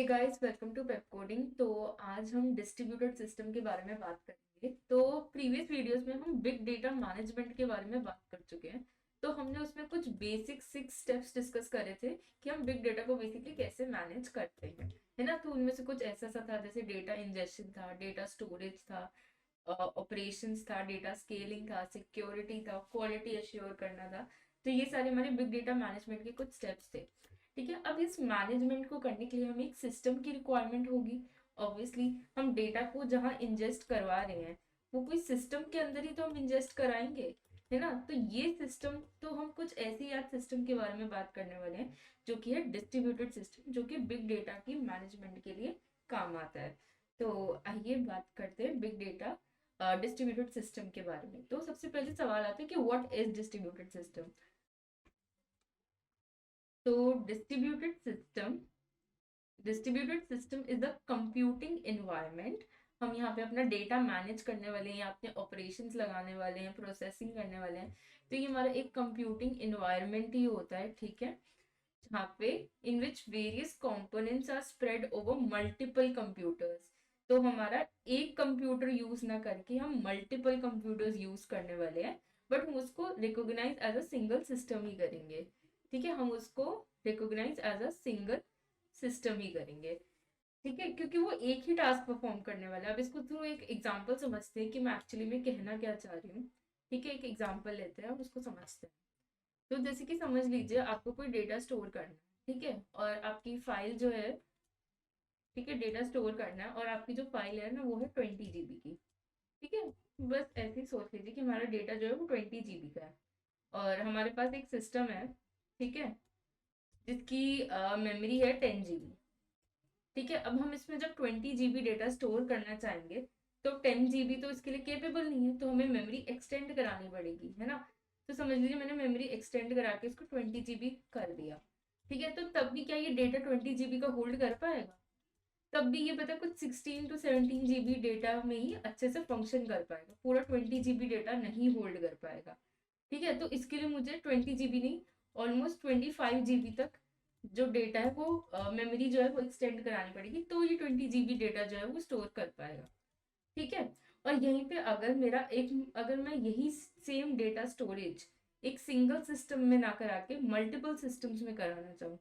Hey guys, welcome to Pepcoding. तो आज हम डिस्ट्रीब्यूटेड सिस्टम के बारे में बात करेंगे। तो प्रीवियस वीडियोस में हम बिग डेटा मैनेजमेंट के बारे में बात कर चुके हैं। तो हमने उसमें कुछ बेसिक 6 स्टेप्स डिस्कस करे थे कि हम बिग डेटा को बेसिकली कैसे मैनेज करते हैं, है ना। तो उनमें से कुछ ऐसा सा था जैसे डेटा इंजेक्शन था, डेटा स्टोरेज था, ऑपरेशंस था, डेटा स्केलिंग था, सिक्योरिटी था, क्वालिटी अश्योर करना था। तो ये सारे हमारे बिग डेटा मैनेजमेंट के कुछ स्टेप्स थे। ठीक है, अब इस मैनेजमेंट को करने के लिए हमें एक सिस्टम की रिक्वायरमेंट होगी। ऑब्वियसली हम डेटा को जहाँ इंजेस्ट करवा रहे हैं वो कोई सिस्टम के अंदर ही तो हम इंजेस्ट कराएंगे, है ना। तो ये सिस्टम, तो हम कुछ ऐसे याद सिस्टम के बारे में बात करने वाले हैं जो कि है डिस्ट्रीब्यूटेड सिस्टम, जो कि बिग डेटा की मैनेजमेंट के लिए काम आता है। तो आइए बात करते हैं बिग डेटा डिस्ट्रीब्यूटेड सिस्टम के बारे में। तो सबसे पहले सवाल आता है कि व्हाट इज डिस्ट्रीब्यूटेड सिस्टम। तो distributed system is the computing environment. हम यहाँ पे अपना डेटा मैनेज करने वाले हैं, अपने ऑपरेशंस लगाने वाले हैं, प्रोसेसिंग करने वाले हैं। तो ये हमारा एक कंप्यूटिंग एनवायरनमेंट ही होता है, ठीक है, जहाँ पे in which various components are spread over multiple computers. तो हमारा एक कंप्यूटर यूज ना करके हम मल्टीपल कंप्यूटर्स यूज करने वाले हैं, बट हम उसको recognize as a single system ही करेंगे। ठीक है, हम उसको recognize as a single system ही करेंगे। ठीक है, क्योंकि वो एक ही टास्क परफॉर्म करने वाला है। अब इसको थ्रू एक एग्जांपल समझते हैं कि मैं एक्चुअली में कहना क्या चाह रही हूँ। ठीक है, एक एग्जांपल लेते हैं और उसको समझते हैं। तो जैसे कि समझ लीजिए आपको कोई डेटा स्टोर करना है, ठीक है, और आपकी फाइल जो है, ठीक है, डेटा स्टोर करना है और आपकी जो फाइल है ना वो है 20 GB की। ठीक है, बस ऐसे ही सोच लीजिए कि हमारा डेटा जो है वो 20 GB का है और हमारे पास एक सिस्टम है, ठीक है, जिसकी मेमोरी है 10 GB। ठीक है, अब हम इसमें जब 20 GB डेटा स्टोर करना चाहेंगे तो 10 GB तो इसके लिए केपेबल नहीं है, तो हमें मेमोरी एक्सटेंड करानी पड़ेगी, है ना। तो समझ लीजिए मैंने मेमोरी एक्सटेंड करा के इसको 20 GB कर दिया। ठीक है, तो तब भी क्या ये डेटा 20 GB का होल्ड कर पाएगा? तब भी ये पता कुछ 16 to 17 GB डेटा में ही अच्छे से फंक्शन कर पाएगा, पूरा 20 GB डेटा नहीं होल्ड कर पाएगा। ठीक है, तो इसके लिए मुझे 20 GB नहीं, ऑलमोस्ट 25 GB तक जो डेटा है वो मेमोरी जो है वो एक्सटेंड करानी पड़ेगी, तो ये 20 GB डेटा जो है वो स्टोर कर पाएगा। ठीक है, और यहीं पे अगर मैं यही सेम डेटा स्टोरेज एक सिंगल सिस्टम में ना करा के मल्टीपल सिस्टम्स में कराना चाहूँ,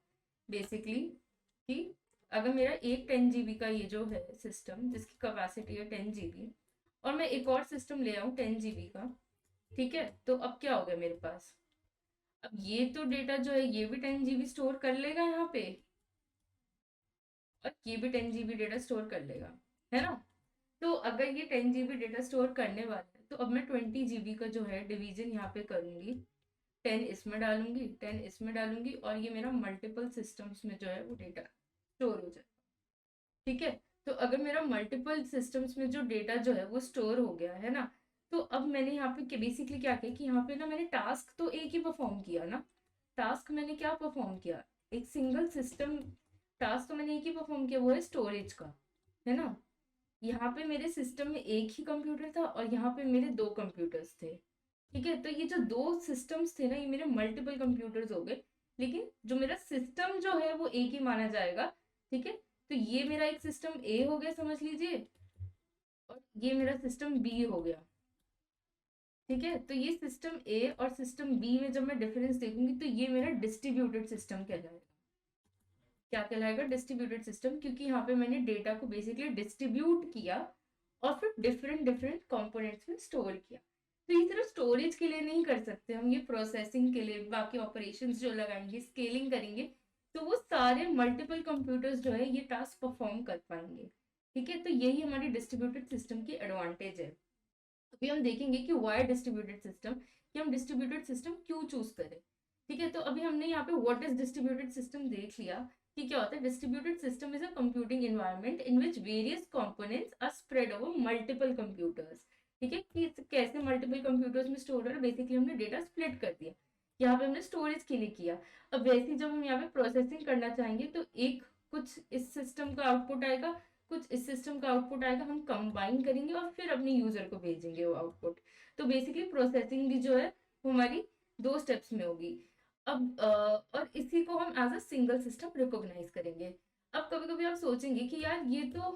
बेसिकली कि अगर मेरा एक 10 GB का ये जो है सिस्टम जिसकी कैपेसिटी है 10 GB, और मैं एक और सिस्टम ले आऊँ 10 GB का, ठीक है, तो अब क्या हो गया मेरे पास। अब ये तो डेटा जो है ये भी 10 GB स्टोर कर लेगा यहाँ पे, और ये भी 10 GB डेटा स्टोर कर लेगा, है ना। तो अगर ये 10 GB डेटा स्टोर करने वाला है तो अब मैं 20 GB का जो है डिवीजन यहाँ पे करूंगी। 10 इसमें डालूंगी, 10 इसमें डालूंगी, और ये मेरा मल्टीपल सिस्टम्स में जो है वो डेटा स्टोर हो जाए। ठीक है, तो अगर मेरा मल्टीपल सिस्टम्स में जो डेटा जो है वो स्टोर हो गया है ना, तो अब मैंने यहाँ पे बेसिकली क्या किया कि यहाँ पे ना मैंने टास्क तो एक ही परफॉर्म किया ना। टास्क मैंने क्या परफॉर्म किया, एक सिंगल सिस्टम टास्क तो मैंने एक ही परफॉर्म किया, वो है स्टोरेज का, है ना। यहाँ पे मेरे सिस्टम में एक ही कंप्यूटर था और यहाँ पे मेरे दो कंप्यूटर्स थे। ठीक है, तो ये जो दो सिस्टम्स थे ना ये मेरे मल्टीपल कंप्यूटर्स हो गए, लेकिन जो मेरा सिस्टम जो है वो एक ही माना जाएगा। ठीक है, तो ये मेरा एक सिस्टम ए हो गया समझ लीजिए, और ये मेरा सिस्टम बी हो गया। ठीक है, तो ये सिस्टम ए और सिस्टम बी में जब मैं डिफरेंस देखूंगी तो ये मेरा डिस्ट्रीब्यूटेड सिस्टम कहलाएगा। क्या कहलाएगा? डिस्ट्रीब्यूटेड सिस्टम, क्योंकि यहाँ पे मैंने डेटा को बेसिकली डिस्ट्रीब्यूट किया और फिर डिफरेंट डिफरेंट कंपोनेंट्स में स्टोर किया। तो ये सिर्फ स्टोरेज के लिए नहीं कर सकते हम, ये प्रोसेसिंग के लिए, बाकी ऑपरेशंस जो लगाएंगे, स्केलिंग करेंगे, तो वो सारे मल्टीपल कंप्यूटर्स जो है ये टास्क परफॉर्म कर पाएंगे। ठीक है, तो यही हमारी डिस्ट्रीब्यूटेड सिस्टम की एडवांटेज है। अभी हम देखेंगे कि वाई डिस्ट्रीब्यूटेड सिस्टम, कि हम डिस्ट्रीब्यूटेड सिस्टम क्यों चूज करें। ठीक है, तो अभी हमने यहाँ पे व्हाट इज डिस्ट्रीब्यूटेड सिस्टम देख लिया कि क्या होता है। Distributed system is a computing environment in which various components are spread over multiple computers. ठीक है, कि कैसे मल्टीपल कंप्यूटर्स में स्टोर हो रहा है, बेसिकली हमने डेटा स्प्लिट कर दिया, यहाँ पे हमने स्टोरेज के लिए किया। अब वैसे जब हम यहाँ पे प्रोसेसिंग करना चाहेंगे तो एक कुछ इस सिस्टम का आउटपुट आएगा, कुछ इस सिस्टम का आउटपुट आएगा, हम कंबाइन करेंगे और फिर अपने यूजर को भेजेंगे वो आउटपुट। तो बेसिकली प्रोसेसिंग भी जो है वो हमारी दो स्टेप्स में होगी। अब और इसी को हम as a single system recognise करेंगे। अब कभी कभी आप सोचेंगे कि यार ये तो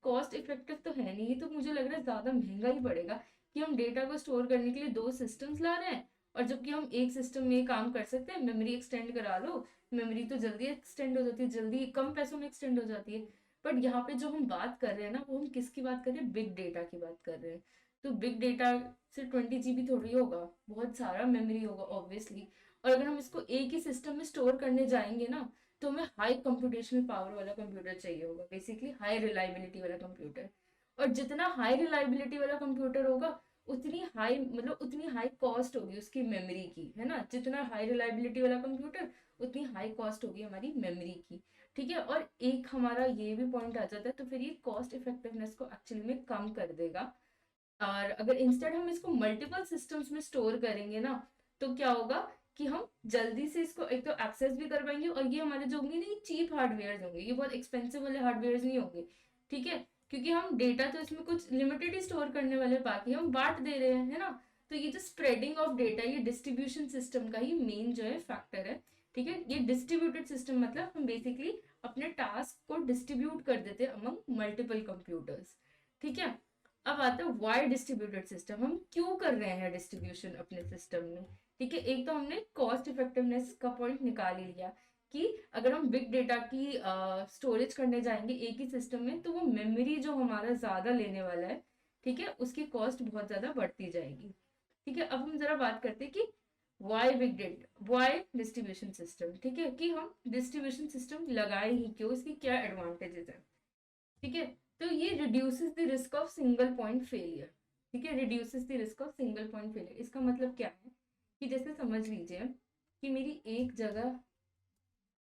कॉस्ट इफेक्टिव तो है नहीं, ये तो मुझे लग रहा है ज्यादा महंगा ही पड़ेगा कि हम डेटा को स्टोर करने के लिए दो सिस्टम्स ला रहे हैं, और जबकि हम एक सिस्टम में काम कर सकते हैं, मेमोरी एक्सटेंड करा लो, मेमोरी तो जल्दी एक्सटेंड हो जाती है, जल्दी कम पैसों में एक्सटेंड हो जाती है। बट यहाँ पे जो हम बात कर रहे हैं ना, वो हम किसकी बात कर रहे हैं, बिग डेटा की बात कर रहे हैं। तो बिग डेटा सिर्फ 20 GB थोड़ी होगा, बहुत सारा मेमोरी होगा ऑब्वियसली। और अगर हम इसको एक ही सिस्टम में स्टोर करने जाएंगे ना, तो हमें हाई कंप्यूटेशनल पावर वाला कंप्यूटर चाहिए होगा, बेसिकली हाई रिलायबिलिटी वाला कंप्यूटर। और जितना हाई रिलायबिलिटी वाला कंप्यूटर होगा, उतनी हाई मतलब उतनी हाई कॉस्ट होगी उसकी मेमोरी की, है ना। जितना हाई रिलायबिलिटी वाला कंप्यूटर, उतनी हाई कॉस्ट होगी हमारी मेमोरी की। ठीक है, और एक हमारा ये भी पॉइंट आ जाता है, तो फिर ये कॉस्ट इफेक्टिवनेस को एक्चुअली में कम कर देगा। और अगर इंस्टेड हम इसको मल्टीपल सिस्टम्स में स्टोर करेंगे ना, तो क्या होगा कि हम जल्दी से इसको एक तो एक्सेस भी कर पाएंगे, और ये हमारे जो होंगे ना चीप हार्डवेयर होंगे, ये बहुत एक्सपेंसिव वाले हार्डवेयर नहीं होंगे। ठीक है, क्योंकि हम डेटा तो इसमें कुछ लिमिटेड ही स्टोर करने वाले, बाकी हम बांट दे रहे हैं, है ना। तो ये जो स्प्रेडिंग ऑफ डेटा, ये डिस्ट्रीब्यूशन सिस्टम का ही मेन जो है फैक्टर है। ठीक है, ये डिस्ट्रीब्यूटेड सिस्टम मतलब हम बेसिकली अपने टास्क को डिस्ट्रीब्यूट कर देते हैं अमंग मल्टीपल कंप्यूटर्स। ठीक है, अब आता है वाई डिस्ट्रीब्यूटेड सिस्टम, हम क्यों कर रहे हैं डिस्ट्रीब्यूशन अपने सिस्टम में। ठीक है, एक तो हमने कॉस्ट इफेक्टिवनेस का पॉइंट निकाल ही लिया कि अगर हम बिग डेटा की स्टोरेज करने जाएंगे एक ही सिस्टम में, तो वो मेमोरी जो हमारा ज्यादा लेने वाला है, ठीक है, उसकी कॉस्ट बहुत ज्यादा बढ़ती जाएगी। ठीक है, अब हम जरा बात करते हैं कि why big data, why distribution system. ठीक है, कि हम डिस्ट्रीब्यूशन सिस्टम लगाए ही क्यों, इसकी क्या एडवांटेजेस है। ठीक है, तो ये reduces the risk of single point failure. ठीक है, reduces the risk of single point failure, इसका मतलब क्या है कि जैसे समझ लीजिए कि मेरी एक जगह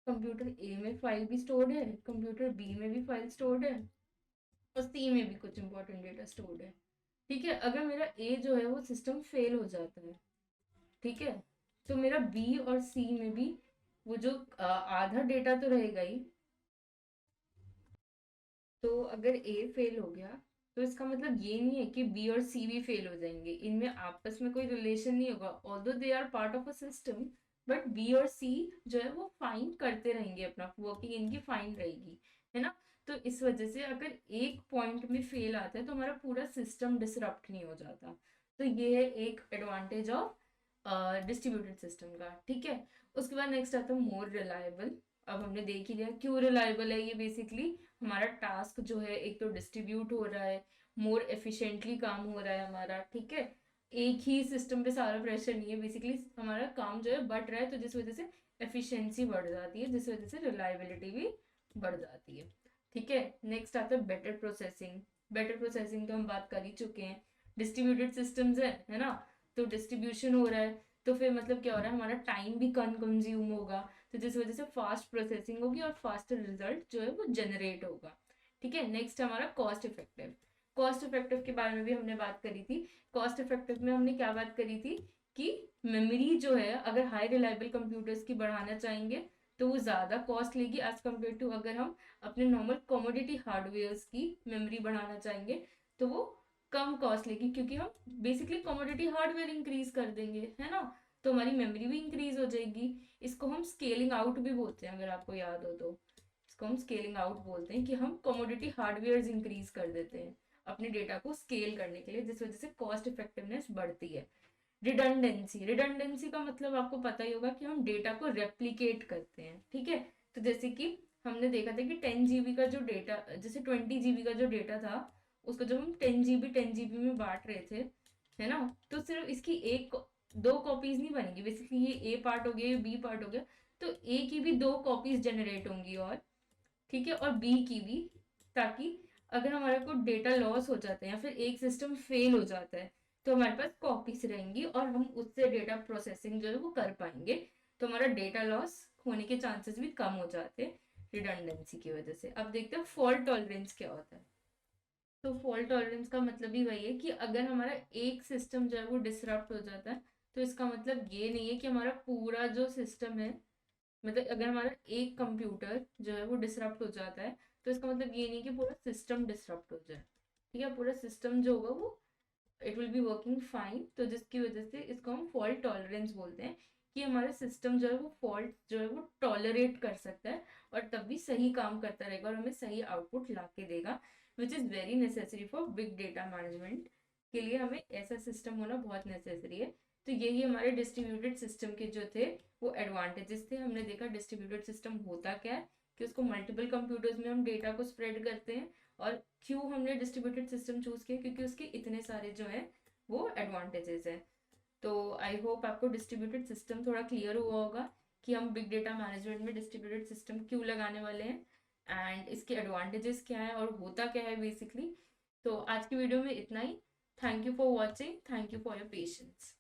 कंप्यूटर ए में फाइल भी स्टोर्ड है, कंप्यूटर बी में भी फाइल स्टोर्ड है, और सी में भी कुछ इंपॉर्टेंट डेटा स्टोर्ड है। ठीक है, अगर मेरा ए जो है वो सिस्टम फेल हो जाता है, ठीक है, तो मेरा बी और सी में भी वो जो आधा डेटा तो रहेगा ही। तो अगर ए फेल हो गया, तो इसका मतलब ये नहीं है कि बी और सी भी फेल हो जाएंगे, इनमें आपस में कोई रिलेशन नहीं होगा, although they are part of a system, but B और सी जो है वो फाइन करते रहेंगे, अपना वर्किंग इनकी फाइन रहेगी, है ना। तो इस वजह से अगर एक पॉइंट में फेल आता है, तो हमारा पूरा सिस्टम डिसरप्ट नहीं हो जाता। तो ये है एक एडवांटेज ऑफ डिस्ट्रीब्यूटेड सिस्टम का। ठीक है, उसके बाद नेक्स्ट आता है मोर रिलायबल। अब हमने देख ही लिया क्यों रिलायबल है, ये बेसिकली हमारा टास्क जो है एक तो डिस्ट्रीब्यूट हो रहा है, मोर एफिशिएंटली काम हो रहा है हमारा। ठीक है, एक ही सिस्टम पे सारा प्रेशर नहीं है, बेसिकली हमारा काम जो है बढ़ रहा है, तो जिस वजह से एफिशिएंसी बढ़ जाती है, जिस वजह से रिलायबिलिटी भी बढ़ जाती है। ठीक है, नेक्स्ट आता है बेटर प्रोसेसिंग। बेटर प्रोसेसिंग तो हम बात कर ही चुके हैं, डिस्ट्रीब्यूटेड सिस्टम्स है ना, तो डिस्ट्रीब्यूशन हो रहा है, तो फिर मतलब क्या हो रहा है, हमारा टाइम भी कम कंज्यूम होगा, तो जिस वजह से फास्ट प्रोसेसिंग होगी और फास्टर रिजल्ट जो है वो जनरेट होगा। ठीक है, नेक्स्ट हमारा कॉस्ट इफेक्टिव। कॉस्ट इफेक्टिव के बारे में भी हमने बात करी थी। कॉस्ट इफेक्टिव में हमने क्या बात करी थी कि मेमोरी जो है अगर हाई रिलायबल कंप्यूटर्स की बढ़ाना चाहेंगे, तो वो ज्यादा कॉस्ट लेगी एज कम्पेयर टू अगर हम अपने नॉर्मल कमोडिटी हार्डवेयर की मेमोरी बढ़ाना चाहेंगे, तो वो कम कॉस्ट लेगी, क्योंकि हम बेसिकली कमोडिटी हार्डवेयर इंक्रीज कर देंगे, है ना, तो हमारी मेमोरी भी इंक्रीज हो जाएगी। इसको हम स्केलिंग आउट भी बोलते हैं, अगर आपको याद हो तो। इसको हम स्केलिंग आउट बोलते हैं कि हम कमोडिटी हार्डवेयर इंक्रीज कर देते हैं अपने डेटा को स्केल करने के लिए, जिस वजह से कॉस्ट इफेक्टिवनेस बढ़ती है। रिडंडेंसी, रिडंडेंसी का मतलब आपको पता ही होगा कि हम डेटा को रेप्लिकेट करते हैं। ठीक है, तो जैसे कि हमने देखा था कि 10 GB का जो डेटा, जैसे 20 GB का जो डेटा था, उसको जब हम 10 GB में बांट रहे थे, है ना, तो सिर्फ इसकी एक दो कॉपीज नहीं बनेगी, बेसिकली ये ए पार्ट हो गया, ये बी पार्ट हो गया, तो ए की भी दो कॉपीज जनरेट होंगी, और ठीक है, और बी की भी, ताकि अगर हमारे को डेटा लॉस हो जाता है या फिर एक सिस्टम फेल हो जाता है, तो हमारे पास कॉपीज रहेंगी और हम उससे डेटा प्रोसेसिंग जो है वो कर पाएंगे, तो हमारा डेटा लॉस होने के चांसेस भी कम हो जाते हैं रिडंडेंसी की वजह से। अब देखते हैं फॉल्ट टॉलरेंस क्या होता है। तो फॉल्ट टॉलरेंस का मतलब ही वही है कि अगर हमारा एक सिस्टम जो है वो डिसरप्ट हो जाता है, तो इसका मतलब ये नहीं है कि हमारा पूरा जो सिस्टम है, मतलब अगर हमारा एक कंप्यूटर जो है वो डिसरप्ट हो जाता है, तो इसका मतलब ये नहीं कि पूरा सिस्टम डिसरप्ट हो जाए। ठीक है, पूरा सिस्टम जो होगा वो it will be working fine, तो जिसकी वजह से इसको हम फॉल्ट टॉलरेंस बोलते हैं, कि हमारा सिस्टम जो है वो फॉल्ट जो है वो टॉलरेट कर सकता है और तब भी सही काम करता रहेगा और हमें सही आउटपुट ला के देगा, which is very necessary for big data management. के लिए हमें ऐसा सिस्टम होना बहुत नेसेसरी है। तो यही हमारे डिस्ट्रीब्यूटेड सिस्टम के जो थे वो एडवांटेजेस थे। हमने देखा डिस्ट्रीब्यूटेड सिस्टम होता क्या है, कि उसको मल्टीपल कंप्यूटर्स में हम डेटा को स्प्रेड करते हैं, और क्यों हमने डिस्ट्रीब्यूटेड सिस्टम चूज किया, क्योंकि उसके इतने सारे जो है वो एडवांटेजेस है। तो आई होप आपको डिस्ट्रीब्यूटेड सिस्टम थोड़ा क्लियर हुआ होगा कि हम बिग डेटा मैनेजमेंट में डिस्ट्रीब्यूटेड सिस्टम क्यों लगाने वाले हैं एंड इसके एडवांटेजेस क्या है और होता क्या है बेसिकली। तो आज की वीडियो में इतना ही। Thank you for watching, thank you for your patience.